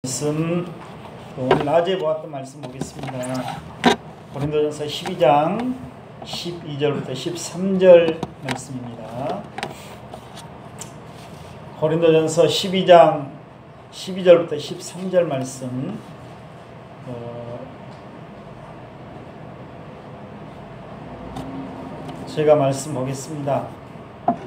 말씀, 오늘 낮에 보았던 말씀 보겠습니다. 고린도전서 12장 12절부터 13절 말씀입니다. 고린도전서 12장 12절부터 13절 말씀, 제가 말씀 보겠습니다.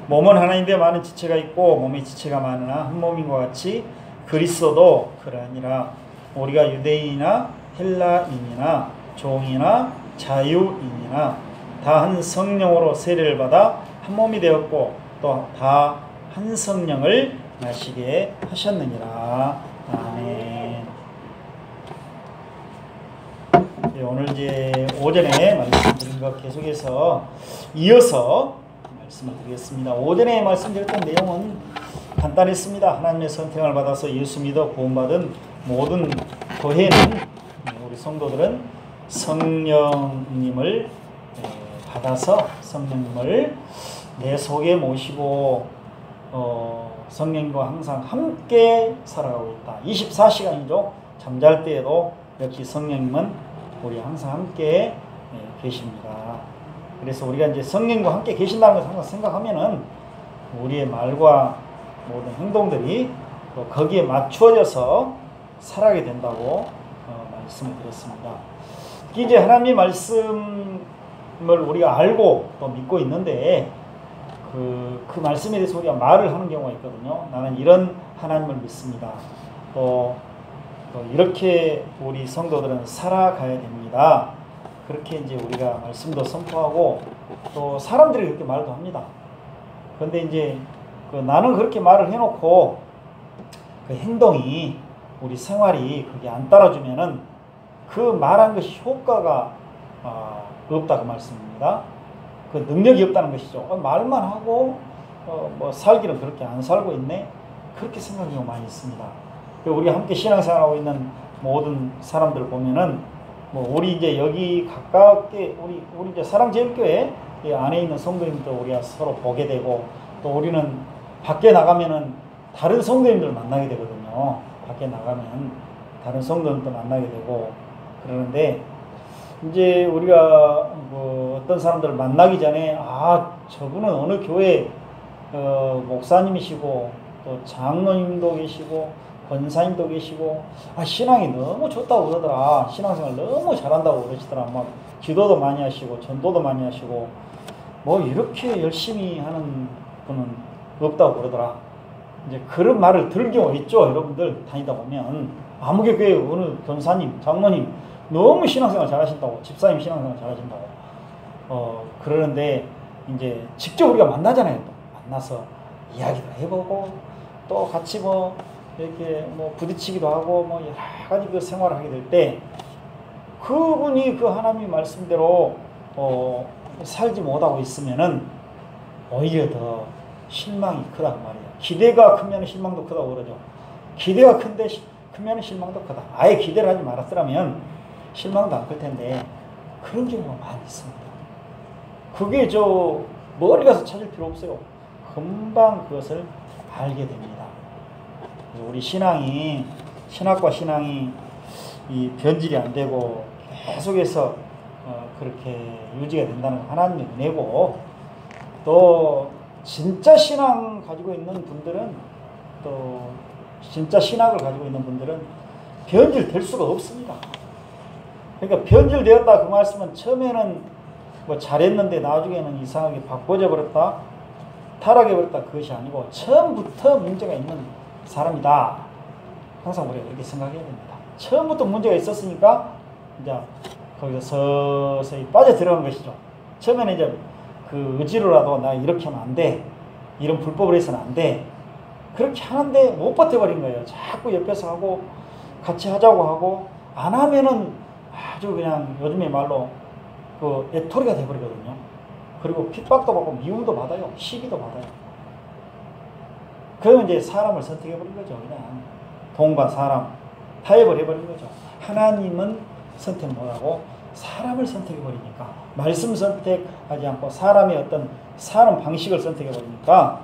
몸은 하나인데 많은 지체가 있고 몸에 지체가 많으나 한 몸인 것 같이 그리스도도 그러하니라. 우리가 유대인이나 헬라인이나 종이나 자유인이나 다 한 성령으로 세례를 받아 한 몸이 되었고 또 다 한 성령을 마시게 하셨느니라. 아멘. 네, 오늘 이제 오전에 말씀드린 것 계속해서 이어서 말씀을 드리겠습니다. 오전에 말씀드렸던 내용은 간단했습니다. 하나님의 선택을 받아서 예수 믿어 구원받은 모든 교회는, 우리 성도들은 성령님을 받아서 성령님을 내 속에 모시고 성령님과 항상 함께 살아가고 있다. 24시간이죠. 잠잘 때에도 역시 성령님은 우리 항상 함께 계십니다. 그래서 우리가 이제 성령님과 함께 계신다는 것을 항상 생각하면은 우리의 말과 모든 행동들이 또 거기에 맞추어져서 살아가게 된다고 말씀을 드렸습니다. 특히 이제 하나님의 말씀을 우리가 알고 또 믿고 있는데 그 말씀에 대해서 우리가 말을 하는 경우가 있거든요. 나는 이런 하나님을 믿습니다. 또 이렇게 우리 성도들은 살아가야 됩니다. 그렇게 이제 우리가 말씀도 선포하고 또 사람들이 그렇게 말도 합니다. 그런데 이제 나는 그렇게 말을 해놓고 그 행동이, 우리 생활이 그게 안 따라주면은 그 말한 것이 효과가 없다 그 말씀입니다. 그 능력이 없다는 것이죠. 말만 하고 뭐 살기는 그렇게 안 살고 있네, 그렇게 생각하는 경우가 많이 있습니다. 우리가 함께 신앙생활하고 있는 모든 사람들 보면은 뭐 우리 이제 여기 가깝게 우리 이제 사랑제일교회 이 안에 있는 성도님들 우리가 서로 보게 되고, 또 우리는 밖에 나가면은 다른 성도님들 만나게 되거든요. 밖에 나가면 다른 성도님들 만나게 되고 그러는데, 이제 우리가 어떤 사람들을 만나기 전에 저분은 어느 교회 목사님이시고 또 장로님도 계시고 권사님도 계시고 신앙이 너무 좋다고 그러더라, 신앙생활 너무 잘한다고 그러시더라, 막 기도도 많이 하시고 전도도 많이 하시고 뭐 이렇게 열심히 하는 분은 없다고 그러더라. 이제 그런 말을 들을 경우가 있죠. 여러분들 다니다 보면 아무개 교회 어느 권사님, 장로님 너무 신앙생활 잘하신다고, 집사님 신앙생활 잘하신다고 그러는데 이제 직접 우리가 만나잖아요. 또 만나서 이야기도 해보고 또 같이 뭐 이렇게 뭐 부딪히기도 하고 뭐 여러 가지 그 생활을 하게 될 때 그분이 그 하나님의 말씀대로 살지 못하고 있으면은 오히려 더 실망이 크다고 말이에요. 기대가 크면 실망도 크다고 그러죠. 기대가 크면 실망도 크다. 아예 기대를 하지 말았더라면 실망도 안 클 텐데 그런 경우가 많이 있습니다. 그게 멀리 가서 찾을 필요 없어요. 금방 그것을 알게 됩니다. 우리 신학과 신앙이 이 변질이 안 되고 계속해서 그렇게 유지가 된다는 건 하나님의 은혜고, 또 진짜 신앙 가지고 있는 분들은, 또 진짜 신학을 가지고 있는 분들은 변질될 수가 없습니다. 그러니까 변질되었다 그 말씀은 처음에는 뭐 잘했는데 나중에는 이상하게 바꿔져 버렸다, 타락해 버렸다, 그것이 아니고 처음부터 문제가 있는 사람이다. 항상 우리가 그렇게 생각해야 됩니다. 처음부터 문제가 있었으니까 이제 거기서 서서히 빠져 들어간 것이죠. 처음에는 이제 그 의지로라도 나 이렇게 하면 안 돼, 이런 불법을 해서는 안 돼, 그렇게 하는데 못 버텨버린 거예요. 자꾸 옆에서 하고 같이 하자고 하고 안 하면은 아주 그냥 요즘의 말로 그 애토리가 돼버리거든요. 그리고 핍박도 받고 미움도 받아요. 시기도 받아요. 그러면 이제 사람을 선택해버린 거죠. 그냥 돈과 사람 타협을 해버린 거죠. 하나님은 선택 못하고 사람을 선택해버리니까, 말씀 선택하지 않고 사람의 어떤 사는 방식을 선택해버리니까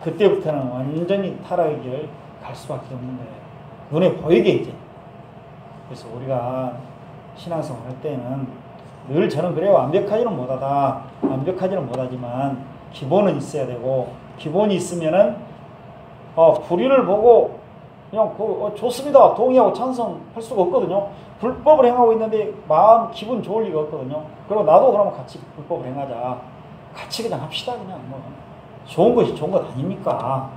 그때부터는 완전히 타락의 길을 갈 수밖에 없는 거예요. 눈에 보이게 이제. 그래서 우리가 신앙생활 할 때는 늘 저는 그래요. 완벽하지는 못하다. 완벽하지는 못하지만 기본은 있어야 되고, 기본이 있으면은 불의를 보고 그냥 좋습니다. 동의하고 찬성할 수가 없거든요. 불법을 행하고 있는데 마음 기분 좋을 리가 없거든요. 그리고 나도 그러면 같이 불법을 행하자. 같이 그냥 합시다. 그냥 뭐 좋은 것이 좋은 것 아닙니까?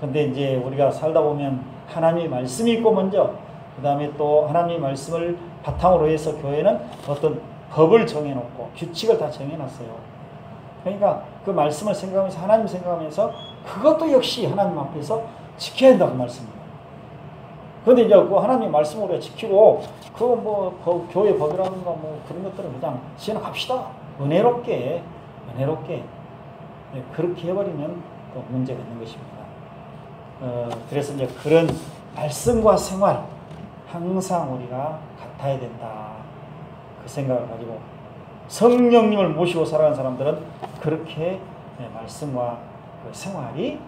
근데 이제 우리가 살다 보면 하나님의 말씀이 있고 먼저, 그 다음에 또 하나님의 말씀을 바탕으로 해서 교회는 어떤 법을 정해놓고 규칙을 다 정해놨어요. 그러니까 그 말씀을 생각하면서, 하나님 생각하면서 그것도 역시 하나님 앞에서 지켜야 한다고 말씀입니다. 그런데 이제 그 하나님의 말씀을 우리가 지키고, 그거 뭐 교회 법이라든가 뭐 그런 것들은 그냥 지나갑시다. 은혜롭게. 네, 그렇게 해버리면 또 문제가 있는 것입니다. 그래서 이제 그런 말씀과 생활, 항상 우리가 같아야 된다. 그 생각을 가지고 성령님을 모시고 살아가는 사람들은 그렇게 말씀과 그 생활이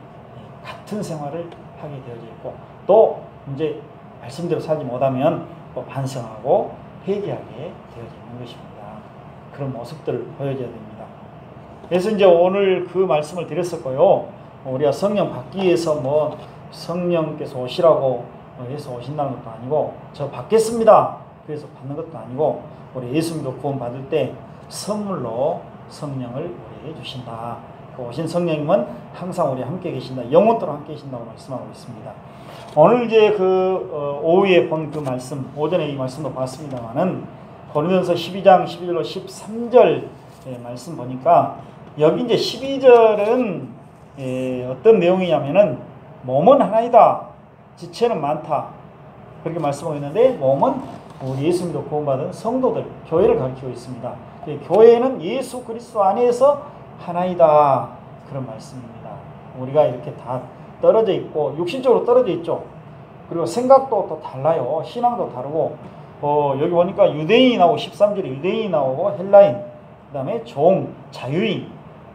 같은 생활을 하게 되어져 있고, 또 이제 말씀대로 살지 못하면 또 반성하고 회개하게 되어져 있는 것입니다. 그런 모습들을 보여줘야 됩니다. 그래서 이제 오늘 그 말씀을 드렸었고요. 우리가 성령 받기 위해서 뭐 성령께서 오시라고 해서 오신다는 것도 아니고, 저 받겠습니다 그래서 받는 것도 아니고, 우리 예수님도 구원 받을 때 선물로 성령을 우리에게 주신다. 그 오신 성령님은 항상 우리 함께 계신다. 영원토록 함께 계신다고 말씀하고 있습니다. 오늘 이제 오후에 본 그 말씀, 오전에 이 말씀도 봤습니다만은 고린도전서 12장 12절로 13절 말씀 보니까, 여기 이제 12절은 어떤 내용이냐면은 몸은 하나이다, 지체는 많다, 그렇게 말씀하고 있는데, 몸은 우리 예수님도 구원받은 성도들, 교회를 가르치고 있습니다. 교회는 예수 그리스도 안에서 하나이다, 그런 말씀입니다. 우리가 이렇게 다 떨어져 있고 육신적으로 떨어져 있죠. 그리고 생각도 또 달라요. 신앙도 다르고, 여기 보니까 유대인이 나오고 13절에 유대인이 나오고 헬라인, 그 다음에 종, 자유인,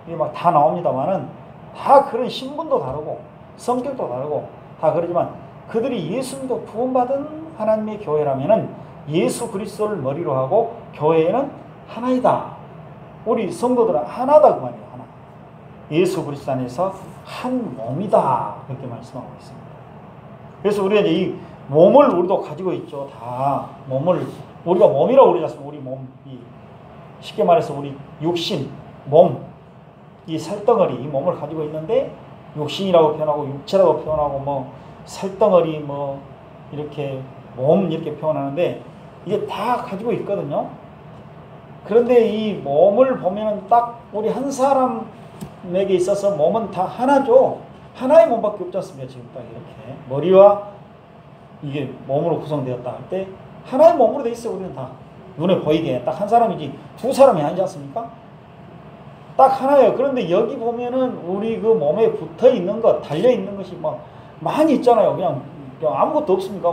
이게 막 다 나옵니다만은 다 그런 신분도 다르고 성격도 다르고 다 그러지만, 그들이 예수님도 구원받은 하나님의 교회라면은 예수 그리스도를 머리로 하고 교회는 하나이다. 우리 성도들은 하나다 그 말이에요. 하나. 예수 그리스도 안에서 한 몸이다, 그렇게 말씀하고 있습니다. 그래서 우리가 이제 이 몸을 우리도 가지고 있죠. 다 몸을 우리가 몸이라고 그러지 않습니까? 우리 몸, 쉽게 말해서 우리 육신, 몸, 이 살덩어리, 이 몸을 가지고 있는데, 육신이라고 표현하고 육체라고 표현하고 뭐 살덩어리 뭐 이렇게 몸 이렇게 표현하는데, 이게 다 가지고 있거든요. 그런데 이 몸을 보면은 딱 우리 한 사람에게 있어서 몸은 다 하나죠. 하나의 몸밖에 없지 않습니까? 지금 딱 이렇게 머리와 이게 몸으로 구성되었다 할 때 하나의 몸으로 돼 있어요. 우리는 다 눈에 보이게 딱 한 사람이지 두 사람이 아니지 않습니까? 딱 하나예요. 그런데 여기 보면은 우리 그 몸에 붙어 있는 것, 달려 있는 것이 막 많이 있잖아요. 그냥 아무것도 없습니까?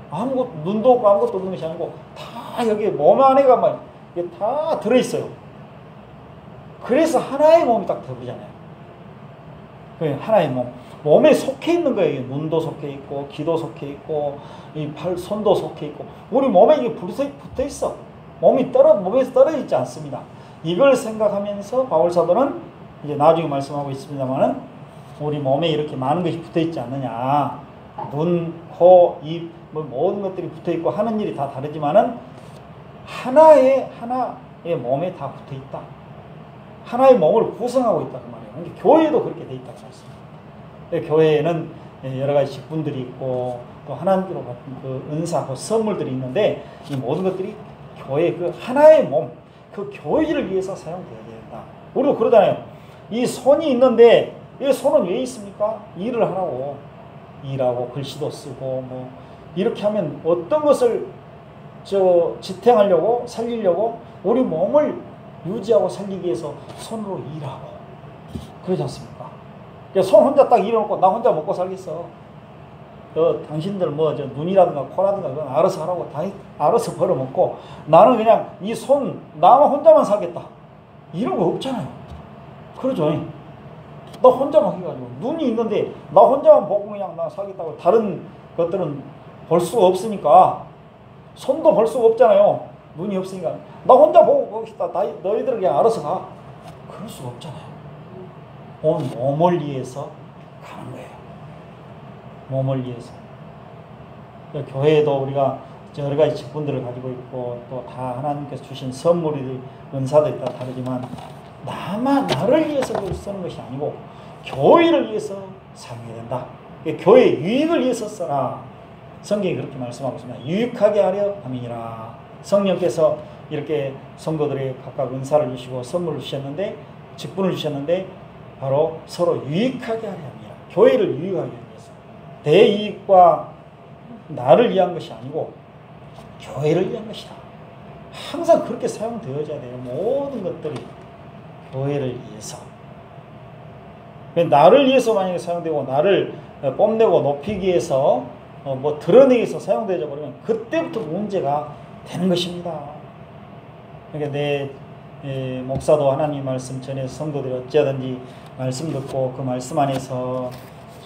아무것도, 눈도 없고 아무것도 없는 것이 아니고 다 여기 몸 안에가 막 이게 다 들어있어요. 그래서 하나의 몸이 딱 되잖아요. 하나의 몸. 몸에 속해 있는 거예요. 눈도 속해 있고, 귀도 속해 있고, 이 손도 속해 있고, 우리 몸에 이게 붙어 있어. 몸에서 떨어져 있지 않습니다. 이걸 생각하면서 바울사도는 이제 나중에 말씀하고 있습니다만은, 우리 몸에 이렇게 많은 것이 붙어 있지 않느냐. 눈, 코, 입, 뭐 모든 것들이 붙어 있고 하는 일이 다 다르지만은 하나의 몸에 다 붙어 있다. 하나의 몸을 구성하고 있다 그 말이에요. 그러니까 교회도 그렇게 돼 있다고 했습니다. 교회에는 여러 가지 직분들이 있고 또 하나님께로 받은 그 은사, 그 선물들이 있는데, 이 모든 것들이 교회 그 하나의 몸, 그 교회를 위해서 사용되어야 된다. 우리도 그러잖아요. 이 손이 있는데 이 손은 왜 있습니까? 일을 하라고. 일하고 글씨도 쓰고 뭐 이렇게 하면 어떤 것을 지탱하려고, 살리려고 우리 몸을 유지하고 살리기 위해서 손으로 일하고 그러지 않습니까? 그러니까 손 혼자 딱 일해놓고 나 혼자 먹고 살겠어. 당신들 눈이라든가 코라든가 그건 알아서 하라고 다 알아서 벌어먹고, 나는 그냥 이 손 나만 혼자만 살겠다, 이런 거 없잖아요. 그러죠. 나 혼자만 해가지고 눈이 있는데 나 혼자만 보고 그냥 나 사겠다고 다른 것들은 볼 수가 없으니까 손도 볼 수가 없잖아요. 눈이 없으니까 나 혼자 보고 거기다 너희들 그냥 알아서 가. 그럴 수가 없잖아요. 온 몸을 위해서 가는 거예요. 몸을 위해서. 교회에도 우리가 여러 가지 직분들을 가지고 있고 또 다 하나님께서 주신 선물이 은사들이 다 다르지만 나를 위해서 쓰는 것이 아니고 교회를 위해서 사용해야 된다. 교회 유익을 위해서 써라. 성경이 그렇게 말씀하고 있습니다. 유익하게 하려 함이니라. 성령께서 이렇게 성도들의 각각 은사를 주시고 선물을 주셨는데 직분을 주셨는데 바로 서로 유익하게 하려 함이라. 교회를 유익하게 하기 위해서. 대이익과 나를 위한 것이 아니고 교회를 위한 것이다. 항상 그렇게 사용되어져야 돼요. 모든 것들이 교회를 위해서. 나를 위해서 만약에 사용되고 나를 뽐내고 높이기 위해서 뭐 드러내기 위해서 사용되어 버리면 그때부터 문제가 되는 것입니다. 그러니까 내 목사도 하나님 말씀 전해서 성도들이 어찌하든지 말씀 듣고 그 말씀 안에서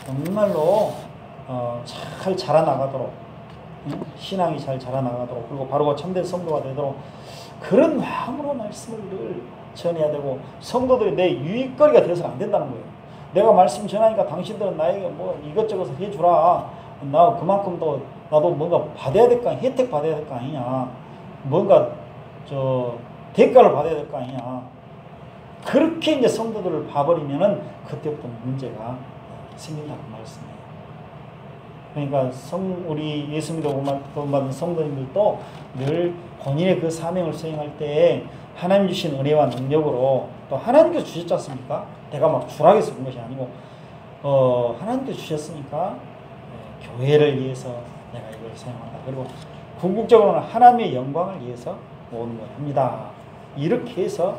정말로 잘 자라나가도록 신앙이 잘 자라나가도록 그리고 바로 참된 성도가 되도록 그런 마음으로 말씀을 늘 전해야 되고 성도들이 내 유익거리가 되어서는 안 된다는 거예요. 내가 말씀 전하니까 당신들은 나에게 뭐 이것저것 해주라. 나 그만큼 또 나도 뭔가 받아야 될 거 아니야. 혜택 받아야 될 거 아니냐. 뭔가 대가를 받아야 될 거 아니냐. 그렇게 이제 성도들을 봐버리면은 그때부터 문제가 생긴다고 말씀해요. 그러니까 우리 예수 믿어 구원받은 성도님들도 늘 본인의 그 사명을 수행할 때 하나님 주신 은혜와 능력으로 또 하나님께서 주셨지 않습니까? 내가 막 주라고 해서 그런 것이 아니고 하나님께서 주셨으니까 교회를 위해서 내가 이걸 사용한다. 그리고 궁극적으로는 하나님의 영광을 위해서 모든 걸 합니다. 이렇게 해서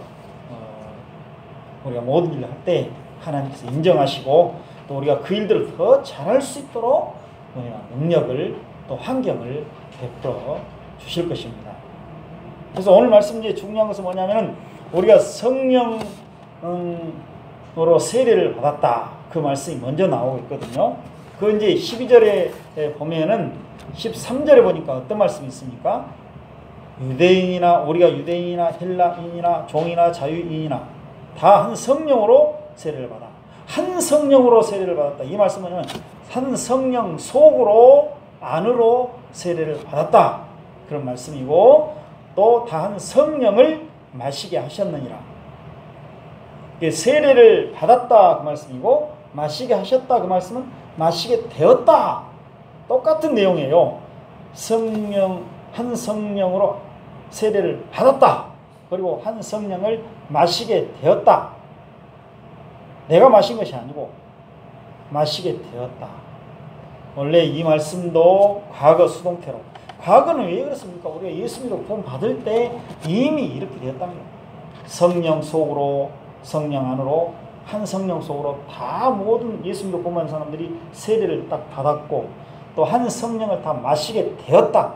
우리가 모든 일을 할 때 하나님께서 인정하시고 또 우리가 그 일들을 더 잘할 수 있도록 능력을 또 환경을 베풀어 주실 것입니다. 그래서 오늘 말씀 중에 중요한 것은 뭐냐면은 우리가 성령으로 세례를 받았다. 그 말씀이 먼저 나오고 있거든요. 그 이제 12절에 보면은 13절에 보니까 어떤 말씀이 있습니까? 우리가 유대인이나 헬라인이나 종이나 자유인이나 다 한 성령으로 세례를 받아. 한 성령으로 세례를 받았다. 이 말씀은 한 성령 속으로 안으로 세례를 받았다. 그런 말씀이고 또 다 한 성령을 마시게 하셨느니라. 세례를 받았다 그 말씀이고 마시게 하셨다 그 말씀은 마시게 되었다. 똑같은 내용이에요. 한 성령으로 세례를 받았다. 그리고 한 성령을 마시게 되었다. 내가 마신 것이 아니고 마시게 되었다. 원래 이 말씀도 과거 수동태로. 과거는 왜 그렇습니까? 우리가 예수 믿고 구원 받을 때 이미 이렇게 되었다는 거예요. 성령 속으로 성령 안으로 한 성령 속으로 다 모든 예수 믿고 구원 받은 사람들이 세례를 딱 받았고 또 한 성령을 다 마시게 되었다.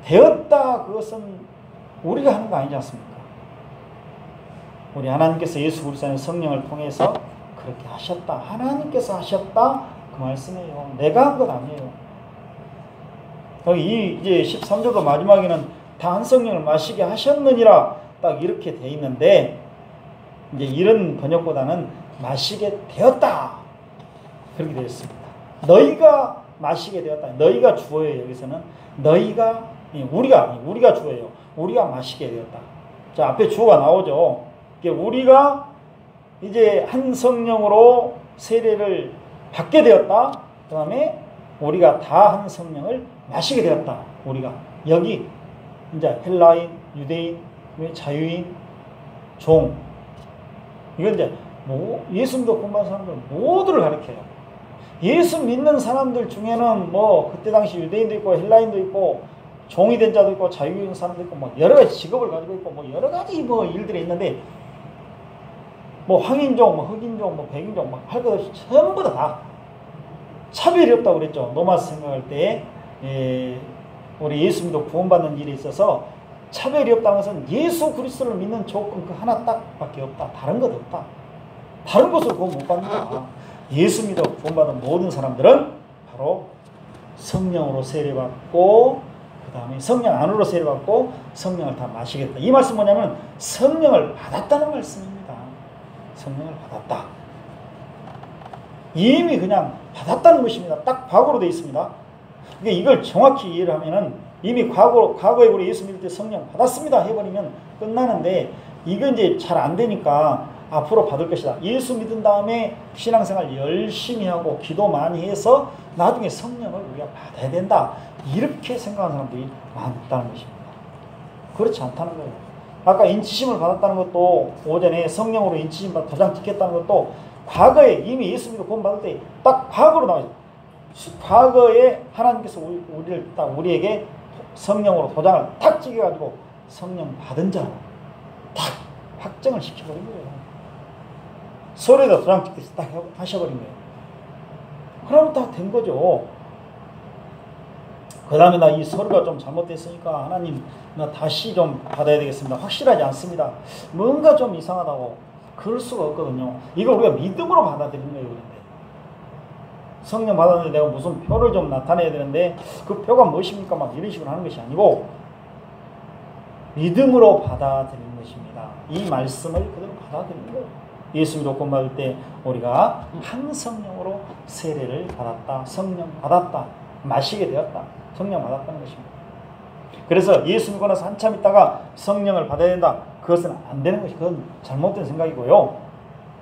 되었다 그것은 우리가 하는 거 아니지 않습니까? 우리 하나님께서 예수 그리스도의 성령을 통해서 그렇게 하셨다. 하나님께서 하셨다. 그 말씀이에요. 내가 한 것 아니에요. 이 이제 13절도 마지막에는 다 한 성령을 마시게 하셨느니라 딱 이렇게 돼 있는데 이제 이런 번역보다는 마시게 되었다. 그렇게 되어 있습니다. 너희가 마시게 되었다. 너희가 주어예요. 여기서는 우리가 주어예요. 우리가 마시게 되었다. 자, 앞에 주어가 나오죠. 우리가 이제 한 성령으로 세례를 받게 되었다. 그 다음에 우리가 다 한 성령을 마시게 되었다. 우리가 여기 이제 헬라인, 유대인, 자유인, 종 이건 이제 예수 믿고 구원받은 사람들 모두를 가리켜요. 예수 믿는 사람들 중에는 그때 당시 유대인도 있고 헬라인도 있고 종이 된 자도 있고 자유인 사람도 있고 여러 가지 직업을 가지고 있고 여러 가지 일들이 있는데 황인종, 흑인종, 백인종 할 것 없이 전부 다 차별이 없다고 그랬죠. 노마스 생각할 때 우리 예수 믿고 구원받는 일에 있어서 차별이 없다는 것은 예수 그리스도를 믿는 조건 그 하나 딱밖에 없다. 다른 것 없다. 다른 것으로 구원 못 받는다. 예수 믿어 구원받은 모든 사람들은 바로 성령으로 세례받고 그 다음에 성령 안으로 세례받고 성령을 다 마시겠다. 이 말씀 뭐냐면 성령을 받았다는 말씀입니다. 성령을 받았다. 이미 그냥 받았다는 것입니다. 딱 과거로 되어 있습니다. 그러니까 이걸 정확히 이해를 하면은 이미 과거에 우리 예수 믿을 때 성령 받았습니다 해버리면 끝나는데 이건 이제 잘 안 되니까 앞으로 받을 것이다. 예수 믿은 다음에 신앙생활 열심히 하고 기도 많이 해서 나중에 성령을 우리가 받아야 된다. 이렇게 생각하는 사람들이 많다는 것입니다. 그렇지 않다는 거예요. 아까 인치심을 받았다는 것도 오전에 성령으로 인치심 받아 도장 찍혔다는 것도 과거에 이미 예수 믿고 구원 받을 때 딱 과거로 나와요. 과거에 하나님께서 우리에게 성령으로 도장을 탁 찍어가지고 성령 받은 자로 탁 확정을 시켜버린 거예요. 서류에다 도장 찍듯이 딱 하셔버린 거예요. 그러면 다 된 거죠. 그 다음에 나 이 서류가 좀 잘못됐으니까 하나님 나 다시 좀 받아야 되겠습니다. 확실하지 않습니다. 뭔가 좀 이상하다고 그럴 수가 없거든요. 이걸 우리가 믿음으로 받아들이는 거예요. 그런데 성령 받았는데 내가 무슨 표를 좀 나타내야 되는데 그 표가 무엇입니까? 막 이런 식으로 하는 것이 아니고 믿음으로 받아들이는 것입니다. 이 말씀을 그대로 받아들이는 거예요. 예수 믿고 구원 받을 때 우리가 한 성령으로 세례를 받았다. 성령 받았다. 마시게 되었다. 성령 받았다는 것입니다. 그래서 예수 믿고 나서 한참 있다가 성령을 받아야 된다. 그것은 안 되는 것이 그건 잘못된 생각이고요.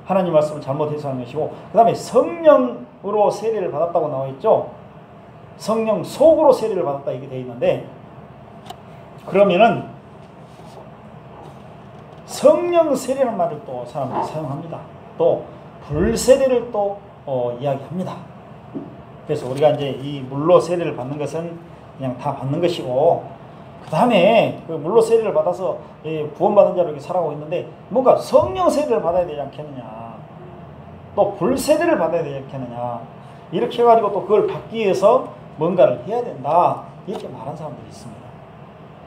하나님 말씀을 잘못 해석하는 것이고 그 다음에 성령으로 세례를 받았다고 나와 있죠. 성령 속으로 세례를 받았다 이게 되어 있는데 그러면은 성령 세례라는 말을 또 사람들이 사용합니다. 또 불세례를 또 이야기합니다. 그래서 우리가 이제 이 물로 세례를 받는 것은 그냥 다 받는 것이고 그 다음에 그 물로 세례를 받아서 구원받은 자로 이렇게 살아가고 있는데 뭔가 성령 세례를 받아야 되지 않겠느냐 또 불세례를 받아야 되지 않겠느냐 이렇게 해가지고 또 그걸 받기 위해서 뭔가를 해야 된다 이렇게 말하는 사람들이 있습니다.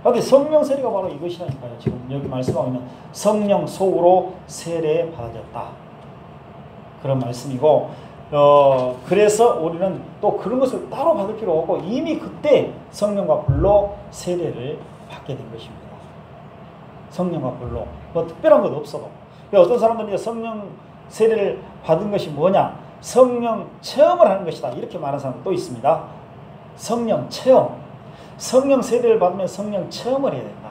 그런데 성령 세례가 바로 이것이라니까요. 지금 여기 말씀하고 있는 성령 속으로 세례 받아졌다 그런 말씀이고 그래서 우리는 또 그런 것을 따로 받을 필요 없고 이미 그때 성령과 불로 세례를 받게 된 것입니다. 성령과 불로 뭐 특별한 것 없어도 어떤 사람들은 이제 성령 세례를 받은 것이 뭐냐 성령 체험을 하는 것이다 이렇게 말하는 사람도 또 있습니다. 성령 체험 성령 세례를 받으면 성령 체험을 해야 된다.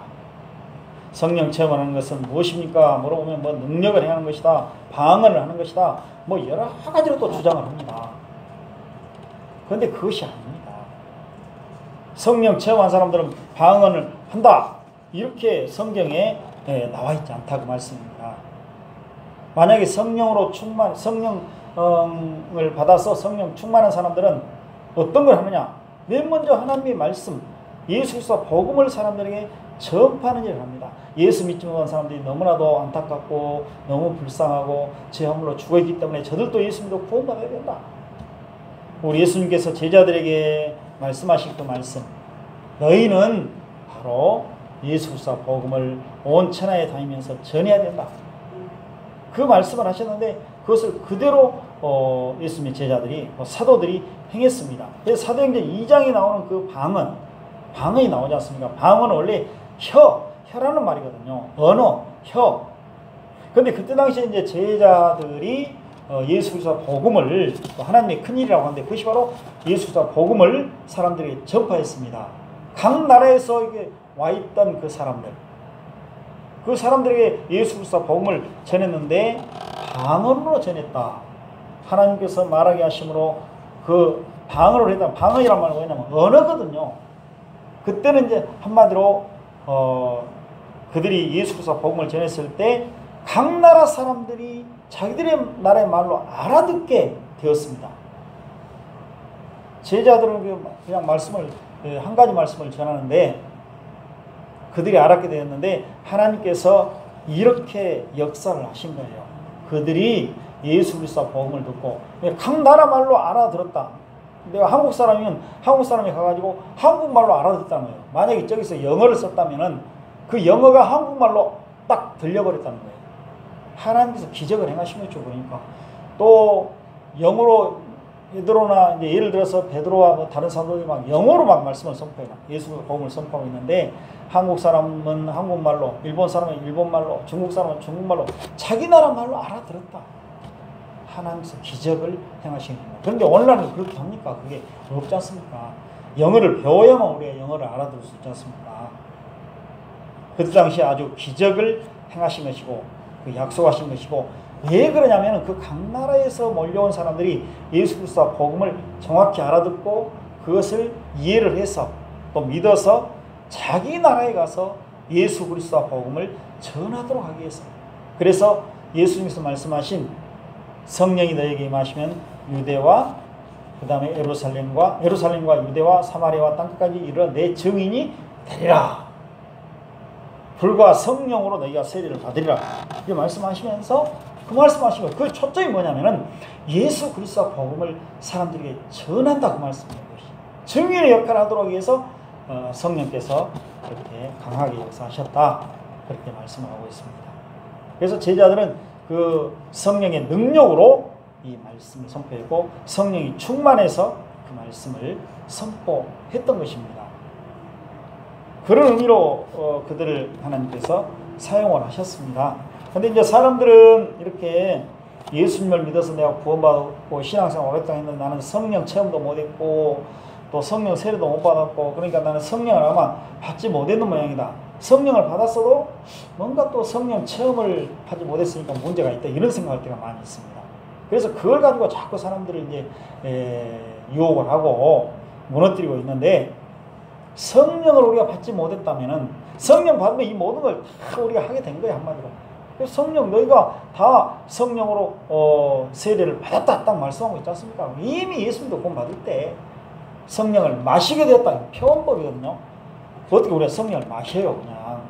성령 체험을 하는 것은 무엇입니까? 물어보면 뭐 능력을 행하는 것이다. 방언을 하는 것이다. 뭐 여러 가지로 또 주장을 합니다. 그런데 그것이 아닙니다. 성령 체험한 사람들은 방언을 한다. 이렇게 성경에 나와 있지 않다고 말씀입니다. 만약에 성령을 받아서 성령 충만한 사람들은 어떤 걸 하느냐? 맨 먼저 하나님의 말씀, 예수 그리스도 복음을 사람들에게 전파하는 일을 합니다. 예수 믿지 못한 사람들이 너무나도 안타깝고 너무 불쌍하고 죄 허물로 죽어있기 때문에 저들도 예수 믿어 구원받아야 된다. 우리 예수님께서 제자들에게 말씀하신 그 말씀 너희는 바로 예수 그리스도 복음을 온 천하에 다니면서 전해야 된다. 그 말씀을 하셨는데 그것을 그대로 예수님의 제자들이 사도들이 행했습니다. 그래서 사도행전 2장에 나오는 그 방언이 나오지 않습니까? 방언은 원래 혀라는 말이거든요. 언어, 혀. 그런데 그때 당시에 이제 제자들이 예수 그리스도 복음을 하나님의 큰 일이라고 하는데 그것이 바로 예수 그리스도 복음을 사람들에게 전파했습니다. 각 나라에서 이게 와 있던 그 사람들에게 예수 그리스도 복음을 전했는데 방언으로 전했다. 하나님께서 말하게 하심으로 그 방언으로 했다. 방언이란 말은 뭐냐면 언어거든요. 그때는 이제 한마디로 그들이 예수 그리스도 복음을 전했을 때 각 나라 사람들이 자기들의 나라의 말로 알아듣게 되었습니다. 제자들은 그냥 한 가지 말씀을 전하는데 그들이 알았게 되었는데 하나님께서 이렇게 역사를 하신 거예요. 그들이 예수 그리스도 복음을 듣고 각 나라 말로 알아들었다. 내가 한국 사람이면 한국 사람이 가가지고 한국말로 알아듣다는 거예요. 만약에 저기서 영어를 썼다면은 그 영어가 한국말로 딱 들려버렸다는 거예요. 하나님께서 기적을 행하신 거죠. 그러니까 또 영어로 베드로나 이제 예를 들어서 베드로와 뭐 다른 사도들이 막 영어로 막 말씀을 선포해요. 예수 복음을 선포하고 있는데 한국 사람은 한국말로, 일본 사람은 일본말로, 중국 사람은 중국말로 자기 나라 말로 알아들었다. 하나님께서 기적을 행하시는 겁니다. 그런데 오늘날은 그렇게 합니까? 그게 없지 않습니까? 영어를 배워야만 우리가 영어를 알아들을 수 있지 않습니까? 그때 당시에 아주 기적을 행하신 것이고 그 약속하신 것이고 왜 그러냐면 그 각 나라에서 몰려온 사람들이 예수 그리스도와 복음을 정확히 알아듣고 그것을 이해를 해서 또 믿어서 자기 나라에 가서 예수 그리스도와 복음을 전하도록 하기 위해서 그래서 예수님께서 말씀하신 성령이 너에게 임하시면 유대와 그 다음에 예루살렘과 유대와 사마리아와 땅끝까지 이르러 내 증인이 되리라. 불과 성령으로 너희가 세례를 받으리라. 이렇게 말씀하시면서 그 말씀하신 것, 그 초점이 뭐냐면은 예수 그리스도와 복음을 사람들에게 전한다 그 말씀이에요. 증인의 역할을 하도록 위해서 성령께서 그렇게 강하게 역사하셨다. 그렇게 말씀을 하고 있습니다. 그래서 제자들은 그 성령의 능력으로 이 말씀을 선포했고 성령이 충만해서 그 말씀을 선포했던 것입니다. 그런 의미로 그들을 하나님께서 사용을 하셨습니다. 근데 이제 사람들은 이렇게 예수님을 믿어서 내가 구원받고 신앙생활 오랫동안 했는데 나는 성령 체험도 못했고 또 성령 세례도 못 받았고 그러니까 나는 성령을 아마 받지 못했는 모양이다. 성령을 받았어도 뭔가 또 성령 체험을 하지 못했으니까 문제가 있다. 이런 생각할 때가 많이 있습니다. 그래서 그걸 가지고 자꾸 사람들을 이제 유혹을 하고 무너뜨리고 있는데 성령을 우리가 받지 못했다면은 성령 받으면 이 모든 걸 다 우리가 하게 된 거예요. 한마디로. 성령 너희가 다 성령으로 세례를 받았다 딱 말씀하고 있지 않습니까? 이미 예수님도 구원 받을 때 성령을 마시게 되었다. 표현법이거든요. 어떻게 우리가 성령을 마셔요? 그냥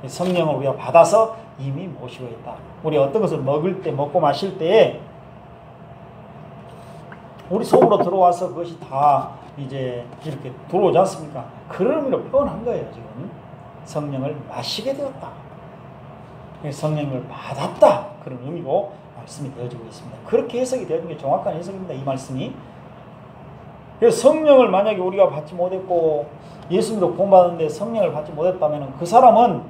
성령을 우리가 받아서 이미 모시고 있다. 우리 어떤 것을 먹을 때 먹고 마실 때 우리 속으로 들어와서 그것이 다 이제 이렇게 들어오지 않습니까? 그런 의미로 표현한 거예요. 지금 성령을 마시게 되었다. 성령을 받았다. 그런 의미로 말씀이 되어지고 있습니다. 그렇게 해석이 되는 게 정확한 해석입니다. 이 말씀이. 그래서 성령을 만약에 우리가 받지 못했고 예수님도 구원받았는데 성령을 받지 못했다면 그 사람은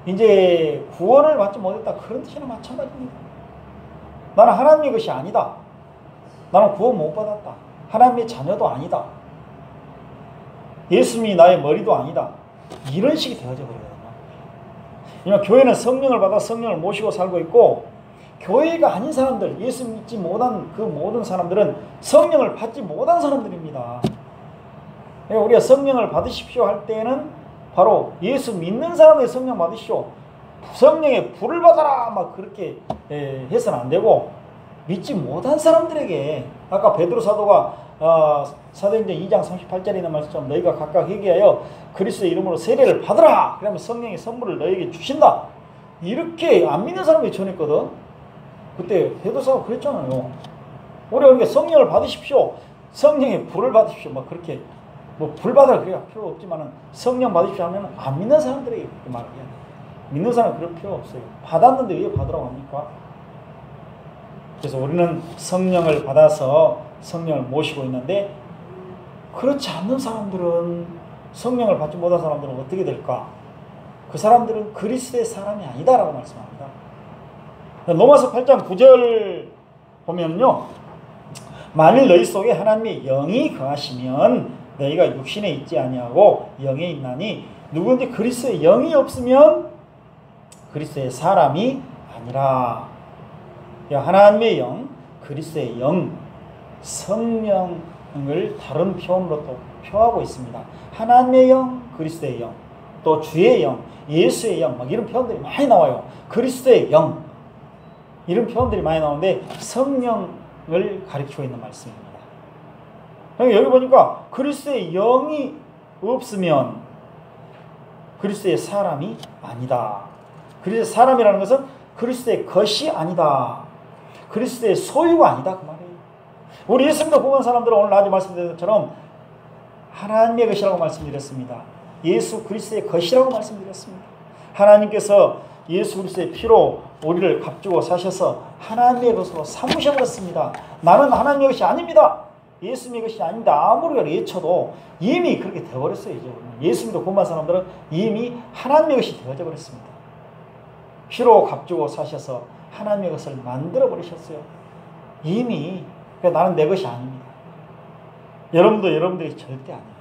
이제 구원을 받지 못했다. 그런 뜻이나 마찬가지입니다. 나는 하나님의 것이 아니다. 나는 구원 못 받았다. 하나님의 자녀도 아니다. 예수님이 나의 머리도 아니다. 이런 식이 되어져 버려요. 왜냐하면 교회는 성령을 받아 성령을 모시고 살고 있고 교회가 아닌 사람들, 예수 믿지 못한 그 모든 사람들은 성령을 받지 못한 사람들입니다. 그러니까 우리가 성령을 받으십시오 할 때는 바로 예수 믿는 사람에게 성령 받으시오. 성령의 불을 받아라 막 그렇게 해서는 안 되고 믿지 못한 사람들에게 아까 베드로 사도가 사도행전 2장 38절에 있는 말씀처럼 너희가 각각 회개하여 그리스도의 이름으로 세례를 받으라. 그러면 성령의 선물을 너희에게 주신다. 이렇게 안 믿는 사람이 전했거든. 그때 베드로 사도가 그랬잖아요. 우리가 성령을 받으십시오. 성령의 불을 받으십시오. 막 그렇게 뭐 불 받을 그래야 필요 없지만은 성령 받으십시오 하면 안 믿는 사람들에게 그렇게 말해야 돼. 믿는 사람은 그럴 필요 없어요. 받았는데 왜 받으라고 합니까? 그래서 우리는 성령을 받아서 성령을 모시고 있는데 그렇지 않는 사람들은 성령을 받지 못한 사람들은 어떻게 될까? 그 사람들은 그리스도의 사람이 아니다라고 말씀합니다. 로마서 8장 9절 보면요. 만일 너희 속에 하나님의 영이 거하시면 너희가 육신에 있지 아니하고 영에 있나니 누구든지 그리스도의 영이 없으면 그리스도의 사람이 아니라. 하나님의 영, 그리스도의 영, 성령을 다른 표현으로 또 표하고 있습니다. 하나님의 영, 그리스도의 영, 또 주의 영, 예수의 영, 막 이런 표현들이 많이 나와요. 그리스도의 영, 이런 표현들이 많이 나오는데 성령을 가리키고 있는 말씀입니다. 여기 보니까 그리스도의 영이 없으면 그리스도의 사람이 아니다. 그리스도의 사람이라는 것은 그리스도의 것이 아니다. 그리스도의 소유가 아니다 그 말이에요. 우리 예수님도 구원 사람들은 오늘 낮에 말씀드린 것처럼 하나님의 것이라고 말씀드렸습니다. 예수 그리스도의 것이라고 말씀드렸습니다. 하나님께서 예수 그리스도의 피로 우리를 값주고 사셔서 하나님의 것으로 삼으셔버렸습니다. 나는 하나님의 것이 아닙니다. 예수님의 것이 아닙니다. 아무리 외쳐도 이미 그렇게 되어버렸어요. 이제 예수 믿고 구원받은 사람들은 이미 하나님의 것이 되어져 버렸습니다. 피로 값주고 사셔서 하나님의 것을 만들어 버리셨어요. 이미. 그러니까 나는 내 것이 아닙니다. 여러분도 여러분들이 절대 아닙니다.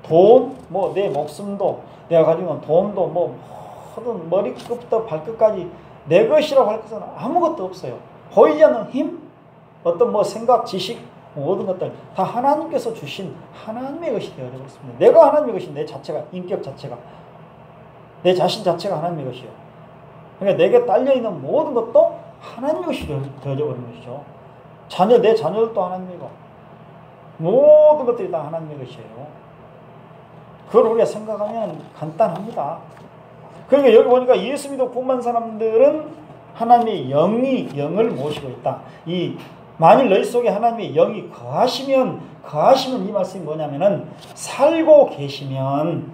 돈, 뭐 내 목숨도, 내가 가지고 있는 돈도, 뭐 모든 머리끝부터 발끝까지 내 것이라고 할 것은 아무것도 없어요. 보이지 않는 힘, 어떤 뭐 생각, 지식, 모든 것들 다 하나님께서 주신 하나님의 것이 되어져 버렸습니다. 내가 하나님의 것이, 내 자체가, 인격 자체가, 내 자신 자체가 하나님의 것이요. 그러니까 내게 딸려있는 모든 것도 하나님의 것이 되어져 버린 것이죠. 자녀, 내 자녀들도 하나님이고 모든 것들이 다 하나님의 것이에요. 그걸 우리가 생각하면 간단합니다. 그러니까 여기 보니까 예수 믿고 구원받은 사람들은 하나님의 영을 모시고 있다. 만일 너희 속에 하나님의 영이 거하시면 이 말씀이 뭐냐면은, 살고 계시면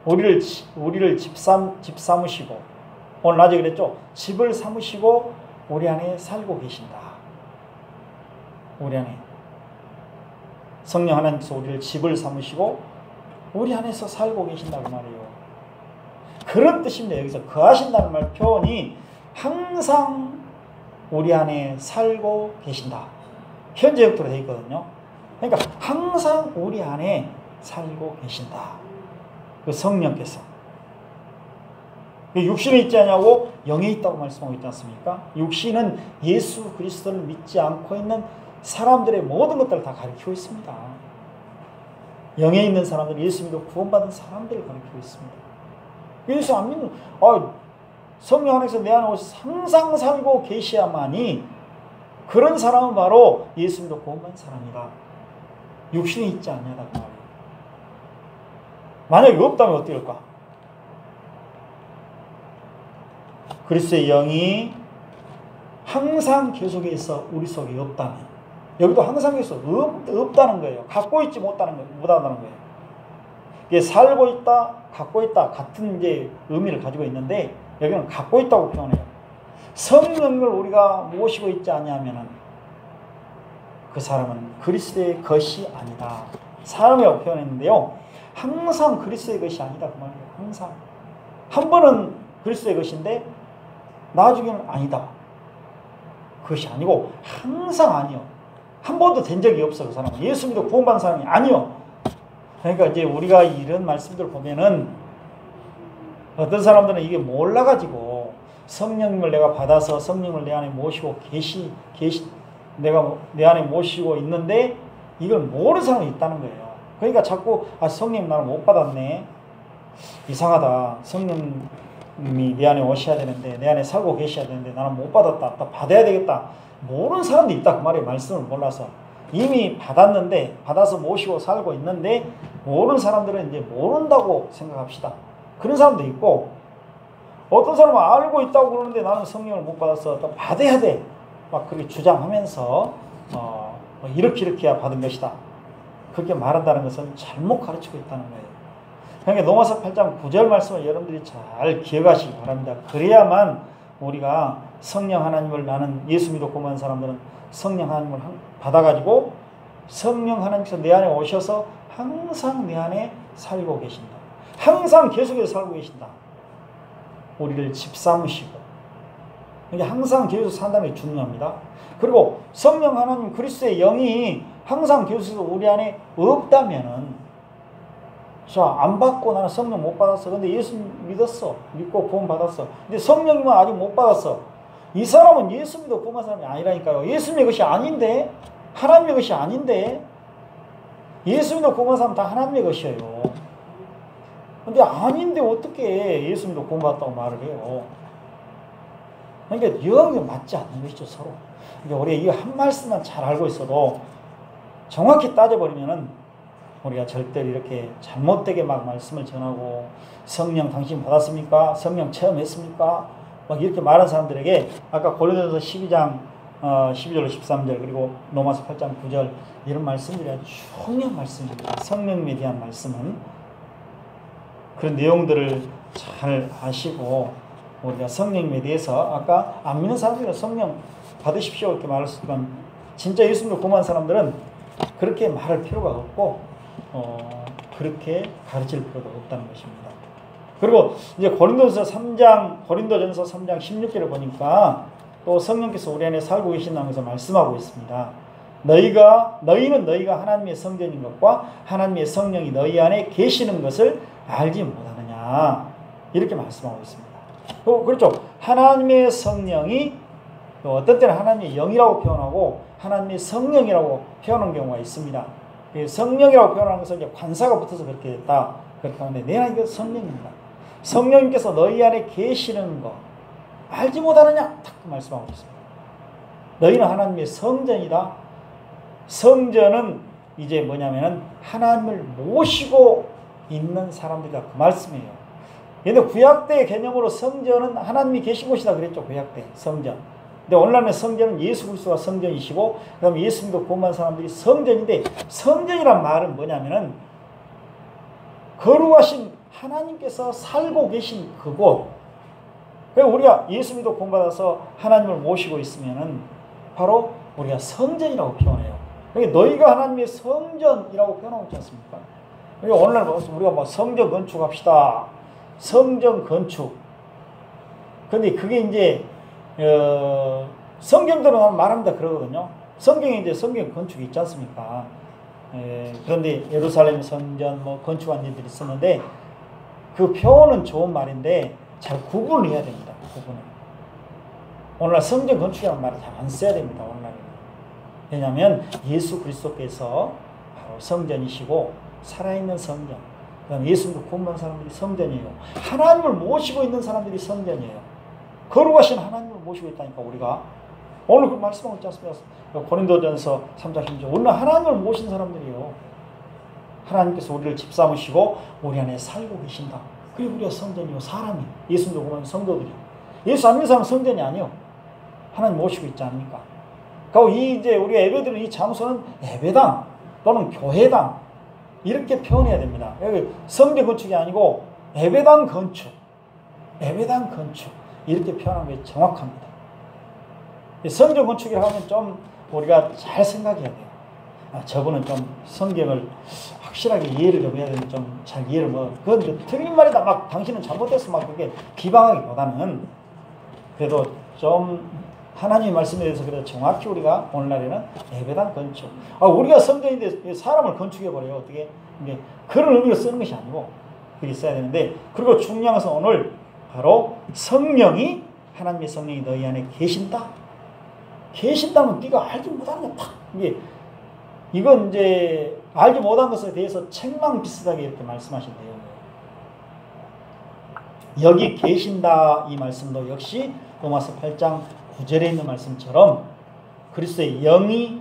우리를 집 삼으시고, 오늘 낮에 그랬죠? 집을 삼으시고 우리 안에 살고 계신다. 우리 안에 성령 하나님께서 우리를 집을 삼으시고 우리 안에서 살고 계신다고 말이에요. 그런 뜻입니다. 여기서 거하신다는 말 표현이 항상 우리 안에 살고 계신다. 현재 형태로 되어 있거든요. 그러니까 항상 우리 안에 살고 계신다. 그 성령께서. 육신에 있지 않냐고 영에 있다고 말씀하고 있지 않습니까? 육신은 예수 그리스도를 믿지 않고 있는 사람들의 모든 것들을 다 가리키고 있습니다. 영에 있는 사람들, 예수 믿고 구원받은 사람들을 가리키고 있습니다. 예수 안 믿는, 성령 안에서 내 안에 오셔서 항상 살고 계셔야만이, 그런 사람은 바로 예수 믿고 구원받은 사람이다. 육신에 있지 않냐다 그 말이에요. 만약에 없다면 어떻게 할까? 그리스도의 영이 항상 계속해 있어 우리 속에 없다면, 여기도 항상 계속 없다는 거예요. 갖고 있지 못하는 거예요. 이게 살고 있다, 갖고 있다 같은 이제 의미를 가지고 있는데, 여기는 갖고 있다고 표현해요. 성령을 우리가 모시고 있지 않냐면은 그 사람은 그리스도의 것이 아니다. 사람이라고 표현했는데요. 항상 그리스도의 것이 아니다 그 말이에요. 항상 한 번은 그리스도의 것인데 나중에는 아니다. 그것이 아니고 항상 아니요. 한 번도 된 적이 없어. 그 사람은 예수 믿고 구원받은 사람이 아니요. 그러니까 이제 우리가 이런 말씀들을 보면은 어떤 사람들은 이게 몰라가지고 성령님을 내가 받아서 성령을 내 안에 모시고 내가 내 안에 모시고 있는데 이걸 모르는 사람이 있다는 거예요. 그러니까 자꾸 성령 나는 못 받았네. 이상하다. 성령님이 내 안에 오셔야 되는데, 내 안에 살고 계셔야 되는데 나는 못 받았다. 또 받아야 되겠다. 모르는 사람도 있다 그 말이에요. 말씀을 몰라서. 이미 받았는데, 받아서 모시고 살고 있는데 모르는 사람들은 이제 모른다고 생각합시다. 그런 사람도 있고, 어떤 사람은 알고 있다고 그러는데 나는 성령을 못 받았어. 또 받아야 돼. 막 그렇게 주장하면서 이렇게 해야 받은 것이다. 그렇게 말한다는 것은 잘못 가르치고 있다는 거예요. 그러니까 로마서 8장 9절 말씀을 여러분들이 잘 기억하시기 바랍니다. 그래야만 우리가 성령 하나님을, 나는 예수 믿고 구원한 사람들은 성령 하나님을 받아가지고 성령 하나님께서 내 안에 오셔서 항상 내 안에 살고 계신다. 항상 계속해서 살고 계신다. 우리를 집 삼으시고. 그러니까 항상 계속 산다는 게 중요합니다. 그리고 성령 하나님 그리스도의 영이 항상 계속 우리 안에 없다면은, 자, 안 받고 나는 성령 못 받았어. 근데 예수 믿었어. 믿고 구원 받았어. 근데 성령님은 아직 못 받았어. 이 사람은 예수 믿고 구원한 사람이 아니라니까요. 예수님의 것이 아닌데, 하나님의 것이 아닌데, 예수 믿고 구원한 사람은 다 하나님의 것이에요. 근데 아닌데 어떻게 예수 믿고 구원 받았다고 말을 해요. 그러니까 영이 맞지 않는 것이죠, 서로. 그러니까 우리가 이 한 말씀만 잘 알고 있어도 정확히 따져버리면은 우리가 절대로 이렇게 잘못되게 막 말씀을 전하고, 성령 당신 받았습니까? 성령 체험했습니까? 막 이렇게 말하는 사람들에게 아까 고린도서 12장 12절로 13절 그리고 로마서 8장 9절 이런 말씀들이 아주 중요한 말씀입니다. 성령에 대한 말씀은 그런 내용들을 잘 아시고 우리가 성령님에 대해서 아까 안 믿는 사람들은 성령 받으십시오 이렇게 말했지만 진짜 예수님을 구원한 사람들은 그렇게 말할 필요가 없고 그렇게 가르칠 필요도 없다는 것입니다. 그리고 이제 고린도전서 3장 16절을 보니까 또 성령께서 우리 안에 살고 계신다면서 말씀하고 있습니다. 너희는 너희가 하나님의 성전인 것과 하나님의 성령이 너희 안에 계시는 것을 알지 못하느냐 이렇게 말씀하고 있습니다. 그렇죠. 하나님의 성령이 어떤 때는 하나님의 영이라고 표현하고 하나님의 성령이라고 표현하는 경우가 있습니다. 성령이라고 표현하는 것은 이제 관사가 붙어서 그렇게 됐다. 그렇게 하는데 내 하나님은 성령입니다. 성령님께서 너희 안에 계시는 것 알지 못하느냐 딱 말씀하고 있습니다. 너희는 하나님의 성전이다. 성전은 이제 뭐냐면은 하나님을 모시고 있는 사람들이다 그 말씀이에요. 근데 구약대 개념으로 성전은 하나님이 계신 곳이다 그랬죠. 구약대 성전. 근데 오늘날의 성전은 예수 그리스도가 성전이시고 그 다음에 예수님도 구원받은 사람들이 성전인데 성전이란 말은 뭐냐면은 거룩하신 하나님께서 살고 계신 그곳. 그래서 우리가 예수님도 구원받아서 하나님을 모시고 있으면은 바로 우리가 성전이라고 표현해요. 그러니까 너희가 하나님의 성전이라고 표현하고 있지 않습니까? 그러니까 오늘날 우리가 뭐 성전 건축합시다. 성전 건축. 근데 그게 이제 성경대로 말합니다 그러거든요. 성경에 이제 성경 건축이 있지 않습니까? 그런데 예루살렘 성전 뭐 건축한 일들이 있었는데 그 표현은 좋은 말인데 잘 구분을 해야 됩니다. 구분을. 오늘날 성전 건축이라는 말을 잘 안 써야 됩니다. 오늘날은. 왜냐하면 예수 그리스도께서 바로 성전이시고 살아있는 성전. 그 다음에 예수님도 구원받은 사람들이 성전이에요. 하나님을 모시고 있는 사람들이 성전이에요. 거룩하신 하나님을 모시고 있다니까 우리가. 오늘 그 말씀하고 있지 않습니까? 고린도전서 3장 16절. 우리는 하나님을 모신 사람들이에요. 하나님께서 우리를 집 삼으시고 우리 안에 살고 계신다. 그리고 우리가 성전이요. 사람이. 예수님도 구원받은 성도들이요. 예수 안 믿는 사람은 성전이 아니요. 하나님 모시고 있지 않습니까? 그리고 이제 우리가 예배드리는 이 장소는 예배당 또는 교회당 이렇게 표현해야 됩니다. 여기 성전 건축이 아니고 예배당 건축. 예배당 건축. 이렇게 표현하는 게 정확합니다. 성전 건축이라고 하면 좀 우리가 잘 생각해야 돼요. 저분은 좀 성경을 확실하게 이해를 좀 해야 되는데 좀 잘 이해를 그건 틀린 말이다. 막 당신은 잘못했어. 막 그렇게 비방하기보다는 그래도 좀 하나님의 말씀에 대해서 그래도 정확히 우리가 오늘날에는 예배당 건축. 우리가 성전인데 사람을 건축해버려요. 어떻게? 이게 그런 의미로 쓰는 것이 아니고 그렇게 써야 되는데 그리고 중요한 것은 오늘 바로 성령이 하나님의 성령이 너희 안에 계신다. 계신다면 네가 알지 못하는 거 이건 이제 알지 못한 것에 대해서 책망 비슷하게 이렇게 말씀하신 내용이에요. 여기 계신다 이 말씀도 역시 로마서 8장 9절에 있는 말씀처럼 그리스도의 영이